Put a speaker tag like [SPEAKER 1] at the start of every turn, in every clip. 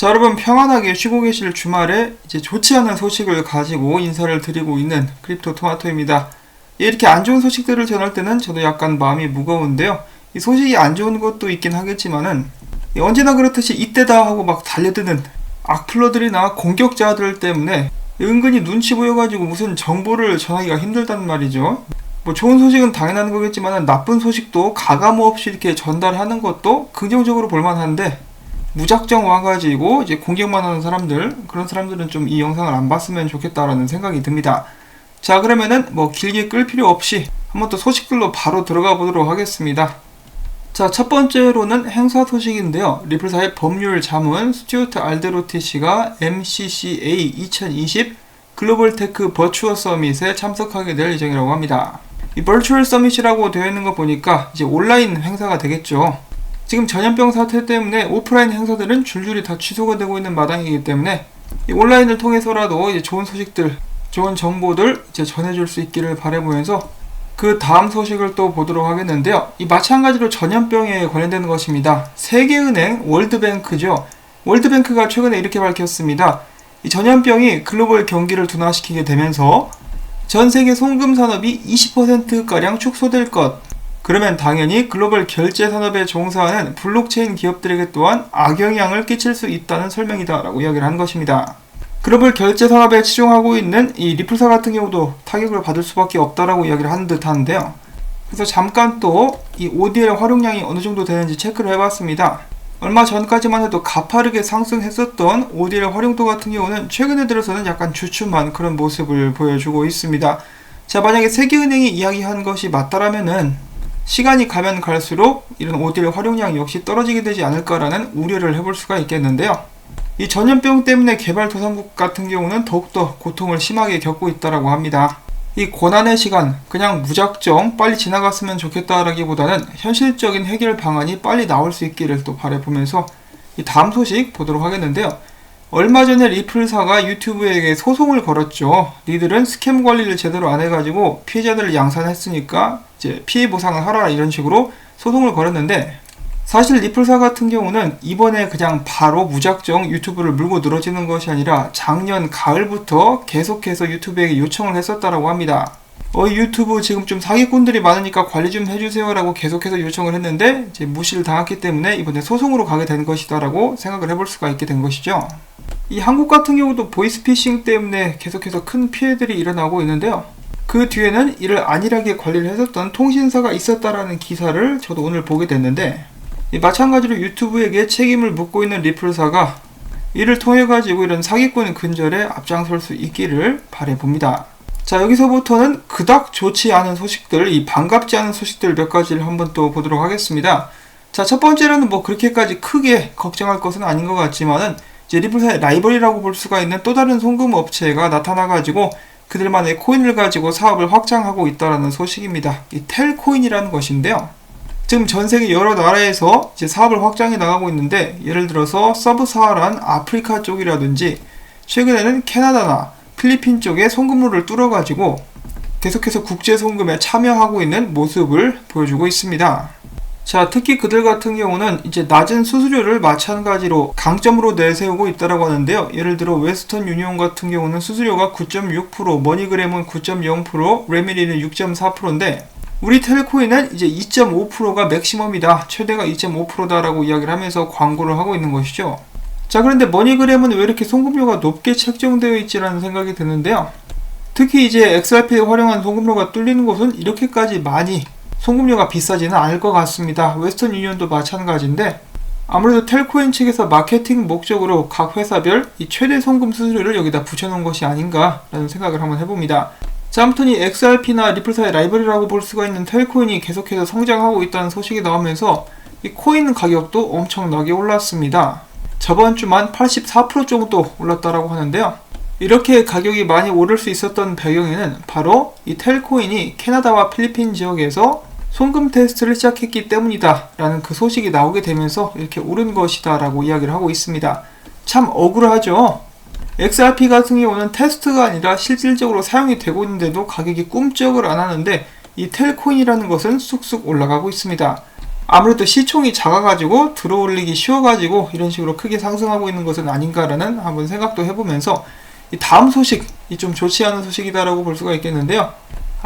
[SPEAKER 1] 자, 여러분 평안하게 쉬고 계실 주말에 이제 좋지 않은 소식을 가지고 인사를 드리고 있는 크립토 토마토입니다. 이렇게 안 좋은 소식들을 전할 때는 저도 약간 마음이 무거운데요. 이 소식이 안 좋은 것도 있긴 하겠지만은 언제나 그렇듯이 이때다 하고 막 달려드는 악플러들이나 공격자들 때문에 은근히 눈치 보여가지고 무슨 정보를 전하기가 힘들단 말이죠. 뭐 좋은 소식은 당연한 거겠지만 나쁜 소식도 가감 없이 이렇게 전달하는 것도 긍정적으로 볼만한데 무작정 와가지고 이제 공격만 하는 사람들, 그런 사람들은 좀 이 영상을 안 봤으면 좋겠다라는 생각이 듭니다. 자, 그러면은 뭐 길게 끌 필요 없이 한번 또 소식들로 바로 들어가 보도록 하겠습니다. 자, 첫 번째로는 행사 소식인데요. 리플사의 법률 자문 스튜어트 알데로티 씨가 MCCA 2020 글로벌 테크 버추어 서밋에 참석하게 될 예정이라고 합니다. 이 버추얼 서밋이라고 되어 있는 거 보니까 이제 온라인 행사가 되겠죠. 지금 전염병 사태 때문에 오프라인 행사들은 줄줄이 다 취소가 되고 있는 마당이기 때문에 이 온라인을 통해서라도 이제 좋은 소식들, 좋은 정보들 이제 전해줄 수 있기를 바라보면서 그 다음 소식을 또 보도록 하겠는데요. 이 마찬가지로 전염병에 관련된 것입니다. 세계은행 월드뱅크죠. 월드뱅크가 최근에 이렇게 밝혔습니다. 이 전염병이 글로벌 경기를 둔화시키게 되면서 전 세계 송금 산업이 20%가량 축소될 것. 그러면 당연히 글로벌 결제 산업에 종사하는 블록체인 기업들에게 또한 악영향을 끼칠 수 있다는 설명이다 라고 이야기를 한 것입니다. 글로벌 결제 산업에 치중하고 있는 이 리플사 같은 경우도 타격을 받을 수밖에 없다라고 이야기를 하는 듯한데요. 그래서 잠깐 또 이 ODL 활용량이 어느 정도 되는지 체크를 해봤습니다. 얼마 전까지만 해도 가파르게 상승했었던 ODL 활용도 같은 경우는 최근에 들어서는 약간 주춤한 그런 모습을 보여주고 있습니다. 자, 만약에 세계은행이 이야기한 것이 맞다라면은 시간이 가면 갈수록 이런 ODL 활용량 역시 떨어지게 되지 않을까라는 우려를 해볼 수가 있겠는데요. 이 전염병 때문에 개발도상국 같은 경우는 더욱더 고통을 심하게 겪고 있다고 합니다. 이 고난의 시간, 그냥 무작정 빨리 지나갔으면 좋겠다라기보다는 현실적인 해결 방안이 빨리 나올 수 있기를 또 바라보면서 이 다음 소식 보도록 하겠는데요. 얼마 전에 리플사가 유튜브에게 소송을 걸었죠. 니들은 스캠 관리를 제대로 안 해가지고 피해자들을 양산했으니까 이제 피해 보상을 하라 이런 식으로 소송을 걸었는데 사실 리플사 같은 경우는 이번에 그냥 바로 무작정 유튜브를 물고 늘어지는 것이 아니라 작년 가을부터 계속해서 유튜브에게 요청을 했었다라고 합니다. 유튜브 지금 좀 사기꾼들이 많으니까 관리 좀 해주세요 라고 계속해서 요청을 했는데 이제 무시를 당했기 때문에 이번에 소송으로 가게 된 것이다 라고 생각을 해볼 수가 있게 된 것이죠. 이 한국 같은 경우도 보이스피싱 때문에 계속해서 큰 피해들이 일어나고 있는데요. 그 뒤에는 이를 안일하게 관리를 했었던 통신사가 있었다라는 기사를 저도 오늘 보게 됐는데 마찬가지로 유튜브에게 책임을 묻고 있는 리플사가 이를 통해 가지고 이런 사기꾼 근절에 앞장설 수 있기를 바라봅니다. 자, 여기서부터는 그닥 좋지 않은 소식들, 이 반갑지 않은 소식들 몇 가지를 한번 또 보도록 하겠습니다. 자, 첫 번째로는 뭐 그렇게까지 크게 걱정할 것은 아닌 것 같지만은 이제 리플사의 라이벌이라고 볼 수가 있는 또 다른 송금 업체가 나타나 가지고 그들만의 코인을 가지고 사업을 확장하고 있다라는 소식입니다. 이 텔코인이라는 것인데요. 지금 전 세계 여러 나라에서 이제 사업을 확장해 나가고 있는데 예를 들어서 서브사하란 아프리카 쪽이라든지 최근에는 캐나다나 필리핀 쪽에 송금로를 뚫어가지고 계속해서 국제 송금에 참여하고 있는 모습을 보여주고 있습니다. 자, 특히 그들 같은 경우는 이제 낮은 수수료를 마찬가지로 강점으로 내세우고 있다라고 하는데요. 예를 들어 웨스턴 유니온 같은 경우는 수수료가 9.6%, 머니그램은 9.0%, 레미리는 6.4%인데 우리 텔코인은 이제 2.5%가 맥시멈이다. 최대가 2.5%다라고 이야기를 하면서 광고를 하고 있는 것이죠. 자, 그런데 머니그램은 왜 이렇게 송금료가 높게 책정되어 있지라는 생각이 드는데요. 특히 이제 XRP에 활용한 송금료가 뚫리는 곳은 이렇게까지 많이 송금료가 비싸지는 않을 것 같습니다. 웨스턴 유니온도 마찬가지인데 아무래도 텔코인 측에서 마케팅 목적으로 각 회사별 이 최대 송금 수수료를 여기다 붙여놓은 것이 아닌가라는 생각을 한번 해봅니다. 자, 아무튼 이 XRP나 리플사의 라이벌이라고 볼 수가 있는 텔코인이 계속해서 성장하고 있다는 소식이 나오면서 이 코인 가격도 엄청나게 올랐습니다. 저번 주만 84% 정도 올랐다라고 하는데요. 이렇게 가격이 많이 오를 수 있었던 배경에는 바로 이 텔코인이 캐나다와 필리핀 지역에서 송금 테스트를 시작했기 때문이다 라는 그 소식이 나오게 되면서 이렇게 오른 것이다 라고 이야기를 하고 있습니다. 참 억울하죠. XRP 같은 경우는 테스트가 아니라 실질적으로 사용이 되고 있는데도 가격이 꿈쩍을 안 하는데 이 텔코인이라는 것은 쑥쑥 올라가고 있습니다. 아무래도 시총이 작아가지고 들어올리기 쉬워가지고 이런 식으로 크게 상승하고 있는 것은 아닌가라는 한번 생각도 해보면서 이 다음 소식이 좀 좋지 않은 소식이다라고 볼 수가 있겠는데요.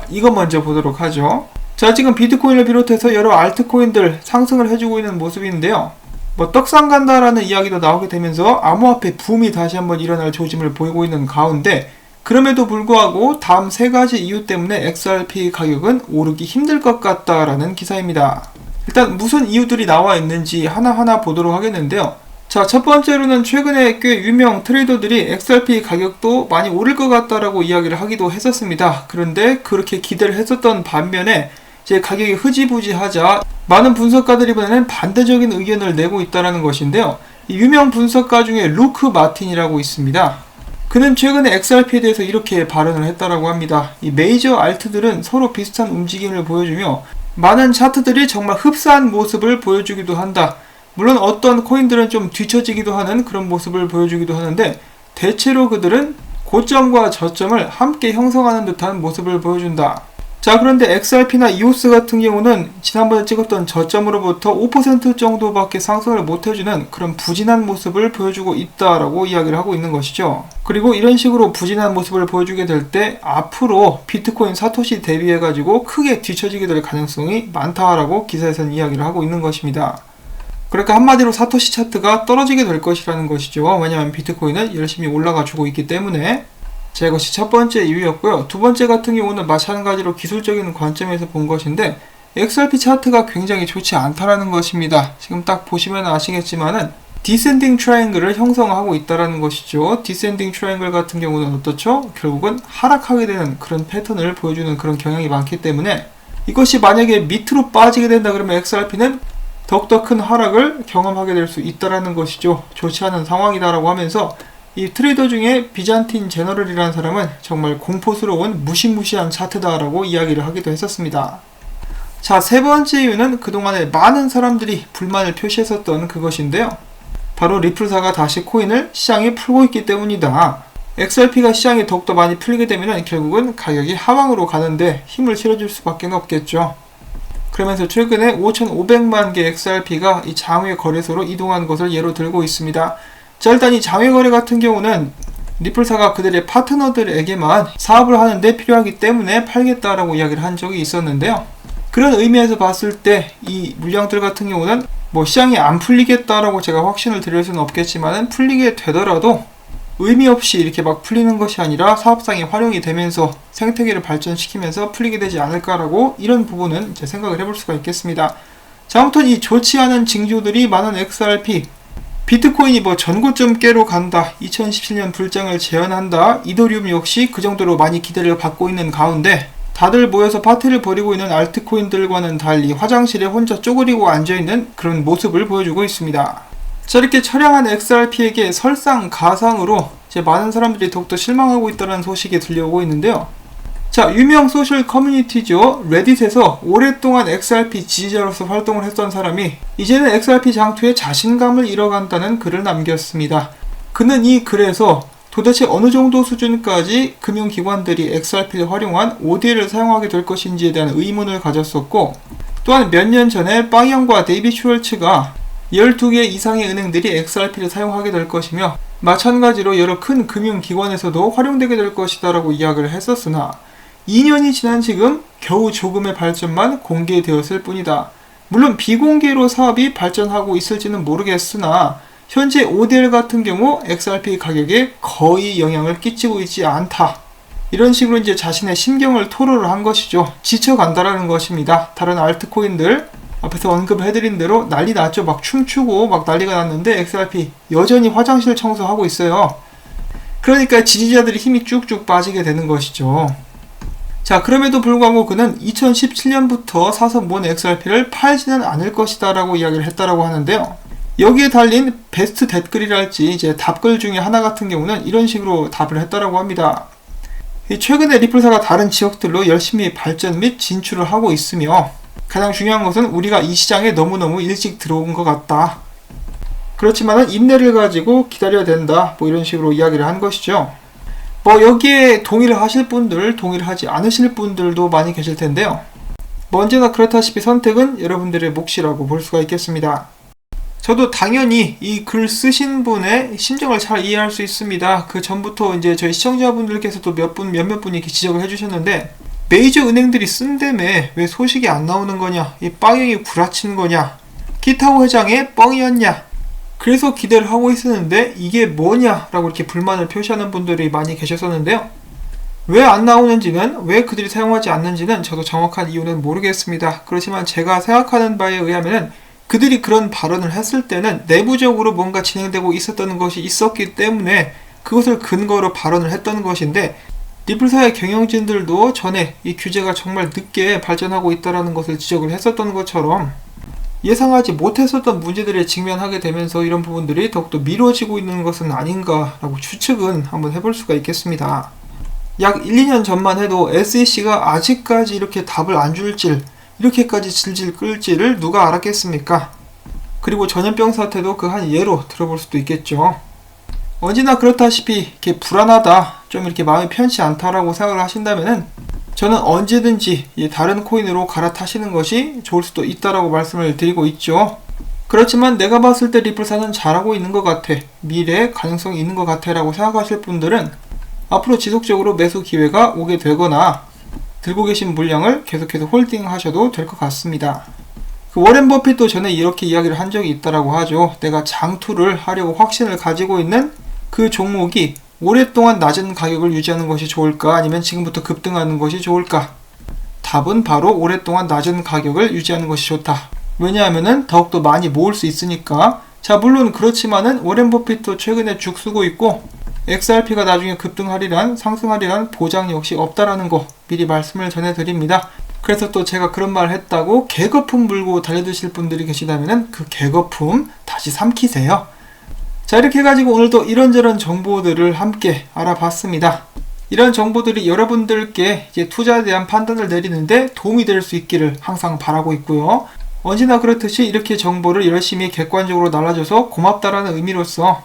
[SPEAKER 1] 이거 먼저 보도록 하죠. 자, 지금 비트코인을 비롯해서 여러 알트코인들 상승을 해주고 있는 모습인데요. 뭐 떡상 간다라는 이야기도 나오게 되면서 암호화폐 붐이 다시 한번 일어날 조짐을 보이고 있는 가운데, 그럼에도 불구하고 다음 세 가지 이유 때문에 XRP 가격은 오르기 힘들 것 같다라는 기사입니다. 일단 무슨 이유들이 나와 있는지 하나하나 보도록 하겠는데요. 자, 첫 번째로는 최근에 꽤 유명 트레이더들이 XRP 가격도 많이 오를 것 같다라고 이야기를 하기도 했었습니다. 그런데 그렇게 기대를 했었던 반면에 이제 가격이 흐지부지하자 많은 분석가들이 이번에는 반대적인 의견을 내고 있다는 것인데요. 이 유명 분석가 중에 루크 마틴이라고 있습니다. 그는 최근에 XRP에 대해서 이렇게 발언을 했다라고 합니다. 이 메이저 알트들은 서로 비슷한 움직임을 보여주며 많은 차트들이 정말 흡사한 모습을 보여주기도 한다. 물론 어떤 코인들은 좀 뒤처지기도 하는 그런 모습을 보여주기도 하는데, 대체로 그들은 고점과 저점을 함께 형성하는 듯한 모습을 보여준다. 자, 그런데 XRP나 EOS 같은 경우는 지난번에 찍었던 저점으로부터 5% 정도밖에 상승을 못해주는 그런 부진한 모습을 보여주고 있다라고 이야기를 하고 있는 것이죠. 그리고 이런 식으로 부진한 모습을 보여주게 될 때 앞으로 비트코인 사토시 대비해가지고 크게 뒤처지게 될 가능성이 많다라고 기사에서는 이야기를 하고 있는 것입니다. 그러니까 한마디로 사토시 차트가 떨어지게 될 것이라는 것이죠. 왜냐하면 비트코인은 열심히 올라가 주고 있기 때문에. 자, 이것이 첫 번째 이유였고요. 두 번째 같은 경우는 마찬가지로 기술적인 관점에서 본 것인데, XRP 차트가 굉장히 좋지 않다라는 것입니다. 지금 딱 보시면 아시겠지만은 디센딩 트라이앵글을 형성하고 있다라는 것이죠. 디센딩 트라이앵글 같은 경우는 어떻죠? 결국은 하락하게 되는 그런 패턴을 보여주는 그런 경향이 많기 때문에, 이것이 만약에 밑으로 빠지게 된다 그러면 XRP는 더욱더 큰 하락을 경험하게 될 수 있다라는 것이죠. 좋지 않은 상황이다라고 하면서, 이 트레이더 중에 비잔틴 제너럴이라는 사람은 정말 공포스러운 무시무시한 차트다라고 이야기를 하기도 했었습니다. 자, 세 번째 이유는 그동안에 많은 사람들이 불만을 표시했었던 그것인데요. 바로 리플사가 다시 코인을 시장에 풀고 있기 때문이다. XRP가 시장에 더욱더 많이 풀리게 되면 결국은 가격이 하방으로 가는데 힘을 실어줄 수밖에 없겠죠. 그러면서 최근에 5,500만 개 XRP가 이 장외 거래소로 이동한 것을 예로 들고 있습니다. 자, 일단 이 장외 거래 같은 경우는 리플사가 그들의 파트너들에게만 사업을 하는데 필요하기 때문에 팔겠다라고 이야기를 한 적이 있었는데요. 그런 의미에서 봤을 때 이 물량들 같은 경우는 뭐 시장이 안 풀리겠다라고 제가 확신을 드릴 수는 없겠지만 풀리게 되더라도 의미 없이 이렇게 막 풀리는 것이 아니라 사업상에 활용이 되면서 생태계를 발전시키면서 풀리게 되지 않을까라고 이런 부분은 이제 생각을 해볼 수가 있겠습니다. 자, 아무튼 이 좋지 않은 징조들이 많은 XRP, 비트코인이 뭐 전고점 깨로 간다, 2017년 불장을 재현한다, 이더리움 역시 그 정도로 많이 기대를 받고 있는 가운데 다들 모여서 파티를 벌이고 있는 알트코인들과는 달리 화장실에 혼자 쪼그리고 앉아있는 그런 모습을 보여주고 있습니다. 자, 이렇게 처량한 XRP에게 설상가상으로 이제 많은 사람들이 더욱더 실망하고 있다는 소식이 들려오고 있는데요. 자, 유명 소셜 커뮤니티죠. 레딧에서 오랫동안 XRP 지지자로서 활동을 했던 사람이 이제는 XRP 장투에 자신감을 잃어간다는 글을 남겼습니다. 그는 이 글에서 도대체 어느 정도 수준까지 금융기관들이 XRP를 활용한 ODL을 사용하게 될 것인지에 대한 의문을 가졌었고, 또한 몇 년 전에 빵형과 데이비 슈월츠가 12개 이상의 은행들이 XRP를 사용하게 될 것이며 마찬가지로 여러 큰 금융기관에서도 활용되게 될 것이다 라고 이야기를 했었으나 2년이 지난 지금 겨우 조금의 발전만 공개되었을 뿐이다. 물론 비공개로 사업이 발전하고 있을지는 모르겠으나 현재 ODL 같은 경우 XRP 가격에 거의 영향을 끼치고 있지 않다. 이런 식으로 이제 자신의 심경을 토로를 한 것이죠. 지쳐간다라는 것입니다. 다른 알트코인들 앞에서 언급해드린 대로 난리 났죠. 막 춤추고 막 난리가 났는데 XRP 여전히 화장실 청소하고 있어요. 그러니까 지지자들이 힘이 쭉쭉 빠지게 되는 것이죠. 자, 그럼에도 불구하고 그는 2017년부터 사서 모은 XRP를 팔지는 않을 것이다 라고 이야기를 했다라고 하는데요. 여기에 달린 베스트 댓글이랄지 이제 답글 중에 하나 같은 경우는 이런 식으로 답을 했다라고 합니다. 최근에 리플사가 다른 지역들로 열심히 발전 및 진출을 하고 있으며 가장 중요한 것은 우리가 이 시장에 너무너무 일찍 들어온 것 같다. 그렇지만은 인내를 가지고 기다려야 된다. 뭐 이런 식으로 이야기를 한 것이죠. 뭐 여기에 동의를 하실 분들, 동의를 하지 않으실 분들도 많이 계실 텐데요. 뭐 언제나 그렇다시피 선택은 여러분들의 몫이라고 볼 수가 있겠습니다. 저도 당연히 이 글 쓰신 분의 심정을 잘 이해할 수 있습니다. 그 전부터 이제 저희 시청자분들께서도 몇몇 분이 이렇게 지적을 해주셨는데, 메이저 은행들이 쓴다며 왜 소식이 안 나오는 거냐, 이 빵형이 구라치는 거냐, 기타오 회장의 뻥이었냐, 그래서 기대를 하고 있었는데 이게 뭐냐라고 이렇게 불만을 표시하는 분들이 많이 계셨었는데요. 왜 안 나오는지는, 왜 그들이 사용하지 않는지는 저도 정확한 이유는 모르겠습니다. 그렇지만 제가 생각하는 바에 의하면은 그들이 그런 발언을 했을 때는 내부적으로 뭔가 진행되고 있었던 것이 있었기 때문에 그것을 근거로 발언을 했던 것인데, 리플사의 경영진들도 전에 이 규제가 정말 늦게 발전하고 있다는 것을 지적을 했었던 것처럼 예상하지 못했었던 문제들에 직면하게 되면서 이런 부분들이 더욱더 미뤄지고 있는 것은 아닌가라고 추측은 한번 해볼 수가 있겠습니다. 약 1, 2년 전만 해도 SEC가 아직까지 이렇게 답을 안 줄지, 이렇게까지 질질 끌지를 누가 알았겠습니까? 그리고 전염병 사태도 그 한 예로 들어볼 수도 있겠죠. 언제나 그렇다시피 이렇게 불안하다, 좀 이렇게 마음이 편치 않다라고 생각을 하신다면은 저는 언제든지 다른 코인으로 갈아타시는 것이 좋을 수도 있다라고 말씀을 드리고 있죠. 그렇지만 내가 봤을 때 리플사는 잘하고 있는 것 같아, 미래에 가능성이 있는 것 같아 라고 생각하실 분들은 앞으로 지속적으로 매수 기회가 오게 되거나 들고 계신 물량을 계속해서 홀딩 하셔도 될 것 같습니다. 그 워렌 버핏도 전에 이렇게 이야기를 한 적이 있다라고 하죠. 내가 장투를 하려고 확신을 가지고 있는 그 종목이 오랫동안 낮은 가격을 유지하는 것이 좋을까, 아니면 지금부터 급등하는 것이 좋을까? 답은 바로 오랫동안 낮은 가격을 유지하는 것이 좋다. 왜냐하면은 더욱더 많이 모을 수 있으니까. 자, 물론 그렇지만은 워렌 버핏도 최근에 죽 쓰고 있고 XRP가 나중에 급등하리란, 상승하리란 보장 역시 없다라는 거 미리 말씀을 전해드립니다. 그래서 또 제가 그런 말을 했다고 개거품 물고 달려드실 분들이 계시다면은 그 개거품 다시 삼키세요. 자, 이렇게 해가지고 오늘도 이런저런 정보들을 함께 알아봤습니다. 이런 정보들이 여러분들께 이제 투자에 대한 판단을 내리는데 도움이 될 수 있기를 항상 바라고 있고요. 언제나 그렇듯이 이렇게 정보를 열심히 객관적으로 날라줘서 고맙다라는 의미로서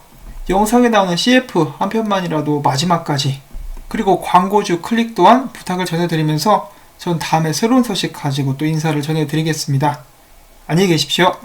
[SPEAKER 1] 영상에 나오는 CF 한 편만이라도 마지막까지, 그리고 광고주 클릭 또한 부탁을 전해드리면서 전 다음에 새로운 소식 가지고 또 인사를 전해드리겠습니다. 안녕히 계십시오.